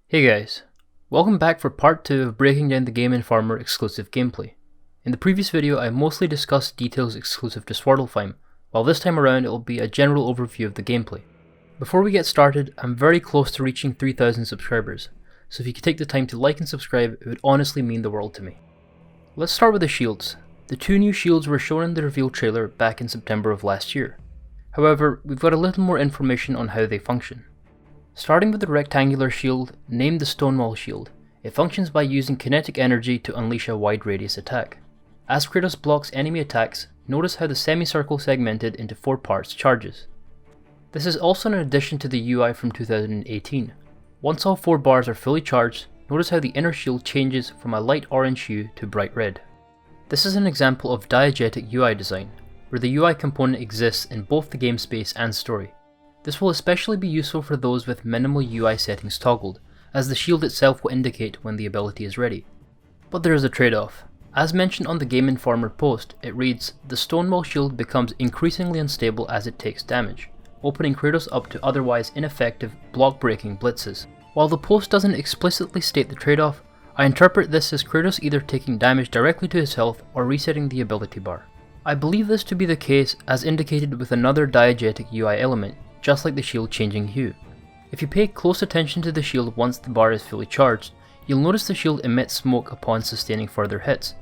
Hey guys, welcome back for part 2 of breaking down the Game Informer exclusive gameplay. In the previous video I mostly discussed details exclusive to Svartalfheim, while this time around it will be a general overview of the gameplay. Before we get started, I'm very close to reaching 3,000 subscribers, so if you could take the time to like and subscribe, it would honestly mean the world to me. Let's start with the shields. The two new shields were shown in the reveal trailer back in September of last year. However, we've got a little more information on how they function. Starting with the rectangular shield, named the Stonewall Shield, it functions by using kinetic energy to unleash a wide radius attack. As Kratos blocks enemy attacks, notice how the semicircle segmented into 4 parts charges. This is also an addition to the UI from 2018. Once all 4 bars are fully charged, notice how the inner shield changes from a light orange hue to bright red. This is an example of diegetic UI design, where the UI component exists in both the game space and story. This will especially be useful for those with minimal UI settings toggled, as the shield itself will indicate when the ability is ready. But there is a trade-off. As mentioned on the Game Informer post, it reads, "The Stonewall Shield becomes increasingly unstable as it takes damage, opening Kratos up to otherwise ineffective block-breaking blitzes." While the post doesn't explicitly state the trade-off, I interpret this as Kratos either taking damage directly to his health or resetting the ability bar. I believe this to be the case as indicated with another diegetic UI element, just like the shield changing hue. If you pay close attention to the shield once the bar is fully charged, you'll notice the shield emits smoke upon sustaining further hits.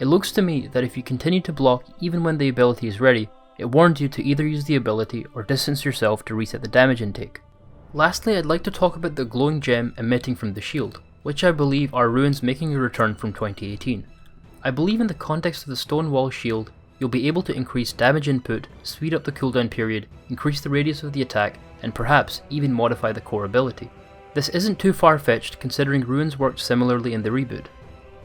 It looks to me that if you continue to block even when the ability is ready, it warns you to either use the ability or distance yourself to reset the damage intake. Lastly, I'd like to talk about the glowing gem emitting from the shield, which I believe are runes making a return from 2018. I believe in the context of the Stonewall Shield, you'll be able to increase damage input, speed up the cooldown period, increase the radius of the attack, and perhaps even modify the core ability. This isn't too far-fetched considering runes worked similarly in the reboot.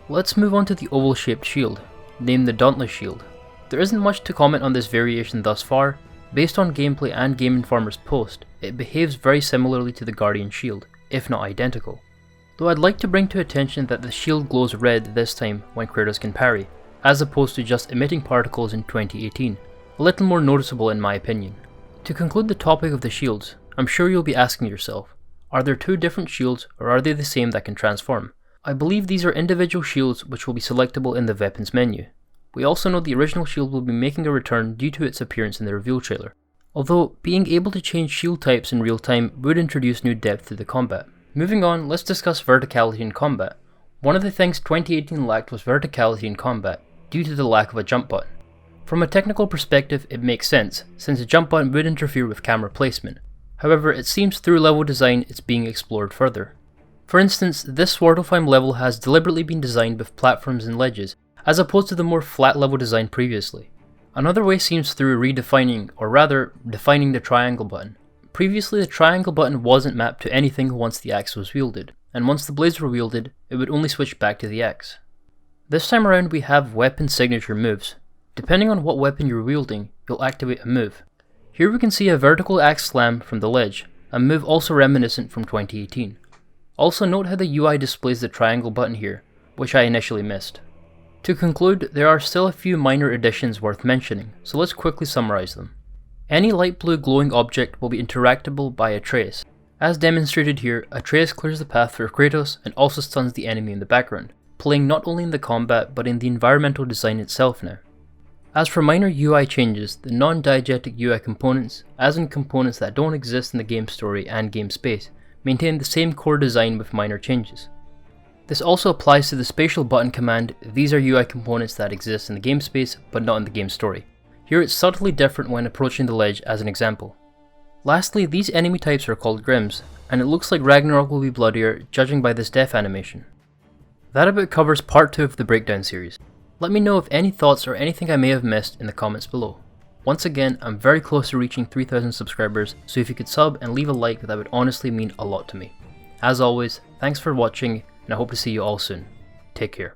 Let's move on to the oval-shaped shield, named the Dauntless Shield. There isn't much to comment on this variation thus far. Based on gameplay and Game Informer's post, it behaves very similarly to the Guardian Shield, if not identical. Though I'd like to bring to attention that the shield glows red this time when Kratos can parry, as opposed to just emitting particles in 2018, a little more noticeable in my opinion. To conclude the topic of the shields, I'm sure you'll be asking yourself, are there two different shields or are they the same that can transform? I believe these are individual shields which will be selectable in the weapons menu. We also know the original shield will be making a return due to its appearance in the reveal trailer, although being able to change shield types in real time would introduce new depth to the combat. Moving on, let's discuss verticality in combat. One of the things 2018 lacked was verticality in combat, due to the lack of a jump button. From a technical perspective, it makes sense, since a jump button would interfere with camera placement. However, it seems through level design it's being explored further. For instance, this Svartalfheim level has deliberately been designed with platforms and ledges, as opposed to the more flat level design previously. Another way seems through redefining, or rather, defining the triangle button. Previously, the triangle button wasn't mapped to anything once the axe was wielded, and once the blades were wielded, it would only switch back to the axe. This time around we have weapon signature moves. Depending on what weapon you're wielding, you'll activate a move. Here we can see a vertical axe slam from the ledge, a move also reminiscent from 2018. Also note how the UI displays the triangle button here, which I initially missed. To conclude, there are still a few minor additions worth mentioning, so let's quickly summarize them. Any light blue glowing object will be interactable by a trace. As demonstrated here, a trace clears the path for Kratos and also stuns the enemy in the background, playing not only in the combat but in the environmental design itself now. As for minor UI changes, the non-diegetic UI components, as in components that don't exist in the game story and game space, maintain the same core design with minor changes. This also applies to the spatial button command. These are UI components that exist in the game space but not in the game story. Here it's subtly different when approaching the ledge as an example. Lastly, these enemy types are called Grims, and it looks like Ragnarok will be bloodier judging by this death animation. That about covers part 2 of the breakdown series. Let me know of any thoughts or anything I may have missed in the comments below. Once again, I'm very close to reaching 3,000 subscribers, so if you could sub and leave a like, that would honestly mean a lot to me. As always, thanks for watching, and I hope to see you all soon. Take care.